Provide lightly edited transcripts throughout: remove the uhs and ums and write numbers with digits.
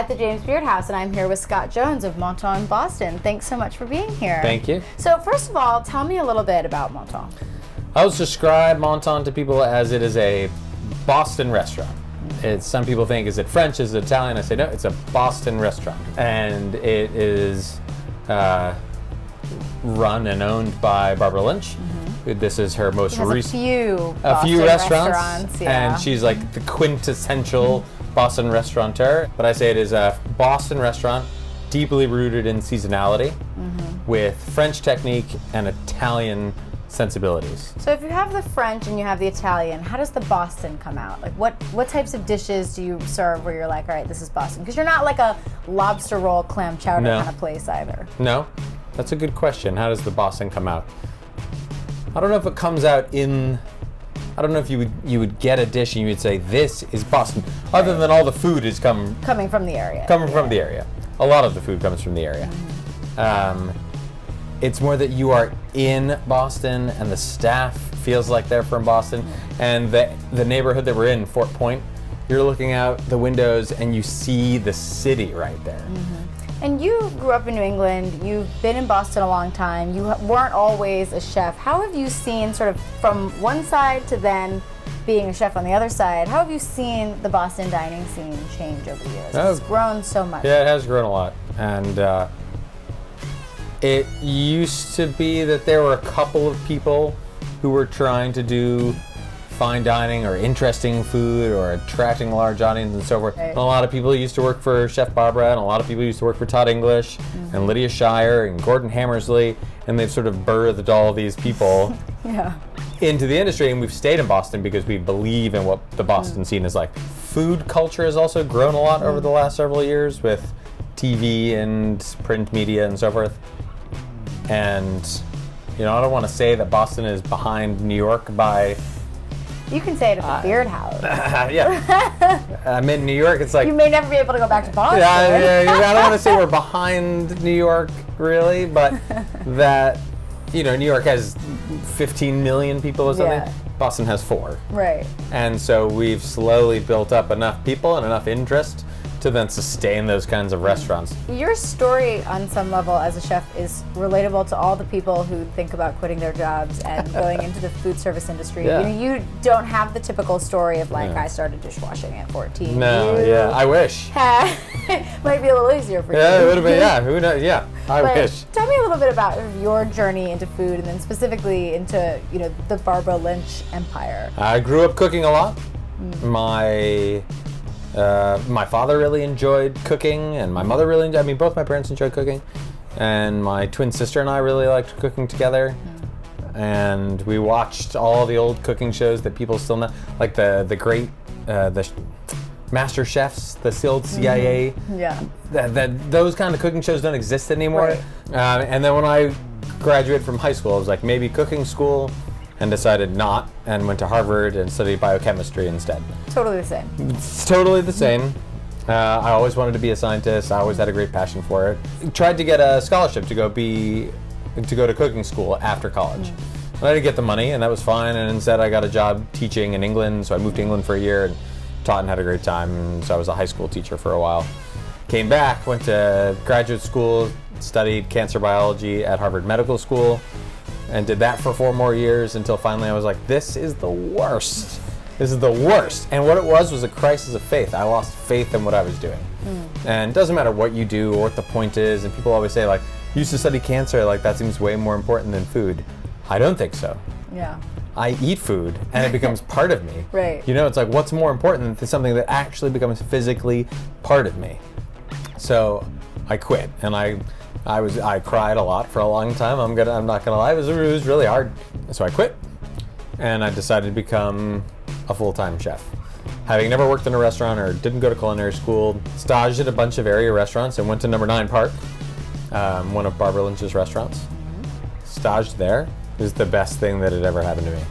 at the James Beard House, and I'm here with Scott Jones of Menten in Boston. Thanks so much for being here. Thank you. So first of all, tell me a little bit about Menten. I would describe Menten to people as it is a Boston restaurant. Some people think, is it French, is it Italian? I say, no, it's a Boston restaurant. And it is run and owned by Barbara Lynch. This is her most recent. A few restaurants, yeah. And she's like the quintessential Boston restaurateur. But I say it is a Boston restaurant deeply rooted in seasonality with French technique and Italian sensibilities. So if you have the French and you have the Italian, how does the Boston come out? Like what types of dishes do you serve where you're like, all right, this is Boston? Because you're not like a lobster roll, clam chowder kind of place either. No, that's a good question. How does the Boston come out? I don't know if it comes out in, I don't know if you would get a dish and you would say, this is Boston, other than all the food is coming from the area. From the area. A lot of the food comes from the area. It's more that you are in Boston and the staff feels like they're from Boston. And the neighborhood that we're in, Fort Point, you're looking out the windows and you see the city right there. And you grew up in New England, you've been in Boston a long time, you weren't always a chef. How have you seen, sort of from one side to then being a chef on the other side, how have you seen the Boston dining scene change over the years? It's grown so much. Yeah, it has grown a lot. And it used to be that there were a couple of people who were trying to do fine dining or interesting food or attracting large audiences and so forth. Right. And a lot of people used to work for Chef Barbara, and a lot of people used to work for Todd English and Lydia Shire and Gordon Hammersley, and they've sort of birthed all of these people into the industry, and we've stayed in Boston because we believe in what the Boston scene is like. Food culture has also grown a lot over the last several years with TV and print media and so forth. And, I don't want to say that Boston is behind New York by... You can say it at the Beard House. Yeah. I'm in New York, it's like... You may never be able to go back to Boston. Yeah, I don't want to say we're behind New York, really, but that, New York has 15 million people or something. Yeah. Boston has 4. Right. And so we've slowly built up enough people and enough interest to then sustain those kinds of restaurants. Your story on some level as a chef is relatable to all the people who think about quitting their jobs and going into the food service industry. Yeah. You don't have the typical story of like, I started dishwashing at 14. No, I wish. Might be a little easier for you. Yeah, it would have been, who knows, I wish. Tell me a little bit about your journey into food and then specifically into, the Barbara Lynch empire. I grew up cooking a lot. My father really enjoyed cooking, and my mother really enjoyed, both my parents enjoyed cooking, and my twin sister and I really liked cooking together, and we watched all the old cooking shows that people still know, like the great, the Master Chefs, the old CIA, those kind of cooking shows don't exist anymore, and then when I graduated from high school, I was like, maybe cooking school, and decided not, and went to Harvard and studied biochemistry instead. Totally the same. It's totally the same. I always wanted to be a scientist. I always had a great passion for it. Tried to get a scholarship to go to cooking school after college. But I didn't get the money, and that was fine, and instead I got a job teaching in England, so I moved to England for a year and taught and had a great time, and so I was a high school teacher for a while. Came back, went to graduate school, studied cancer biology at Harvard Medical School, and did that for 4 more years until finally I was like, this is the worst. This is the worst. And what it was a crisis of faith. I lost faith in what I was doing. And it doesn't matter what you do or what the point is. And people always say, like, you used to study cancer, like that seems way more important than food. I don't think so. Yeah. I eat food and it becomes part of me. Right. It's like, what's more important than something that actually becomes physically part of me? So I quit, and I cried a lot for a long time. I'm not gonna lie, it was really hard. So I quit, and I decided to become a full-time chef. Having never worked in a restaurant or didn't go to culinary school, staged at a bunch of area restaurants and went to Number 9 Park, one of Barbara Lynch's restaurants. Staged there. It was the best thing that had ever happened to me.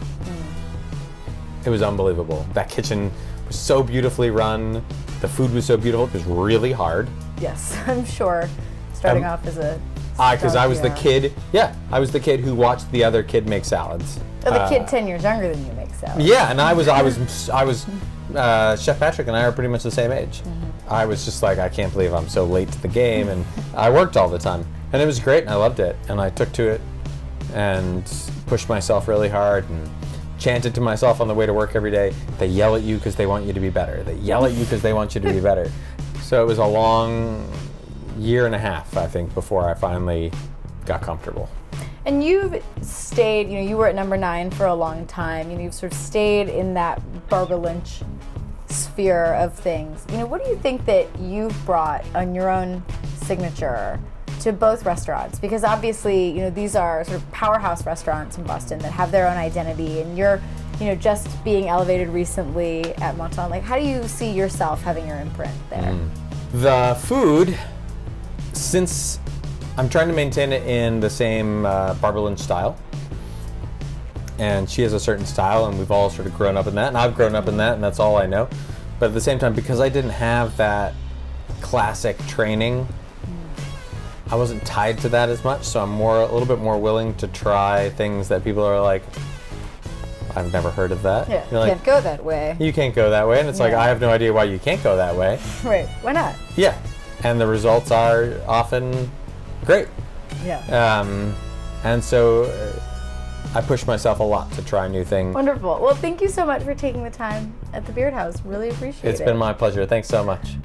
It was unbelievable. That kitchen was so beautifully run. The food was so beautiful. It was really hard. Yes, I'm sure. Starting off as a... Because I was the kid. Yeah, I was the kid who watched the other kid make salads. Oh, the kid 10 years younger than you makes salads. Yeah, and I was Chef Patrick and I are pretty much the same age. I was just like, I can't believe I'm so late to the game, and I worked all the time. And it was great, and I loved it, and I took to it and pushed myself really hard and chanted to myself on the way to work every day. They yell at you because they want you to be better. They yell at you because they want you to be better. So it was a long year and a half, I think, before I finally got comfortable. And you've stayed, you were at number 9 for a long time. You've sort of stayed in that Barbara Lynch sphere of things. What do you think that you've brought on your own signature to both restaurants? Because obviously, these are sort of powerhouse restaurants in Boston that have their own identity, and you're, just being elevated recently at Menten. Like, how do you see yourself having your imprint there? The food, since I'm trying to maintain it in the same Barbara Lynch style, and she has a certain style, and we've all sort of grown up in that, and I've grown up in that, and that's all I know. But at the same time, because I didn't have that classic training, I wasn't tied to that as much, so I'm a little bit more willing to try things that people are like, I've never heard of that. Yeah, You're like, can't go that way. You can't go that way, and it's like, I have no idea why you can't go that way. Right, why not? Yeah, and the results are often great. Yeah. And so I push myself a lot to try new things. Wonderful. Well, thank you so much for taking the time at the Beard House. Really appreciate it. It's been my pleasure. Thanks so much.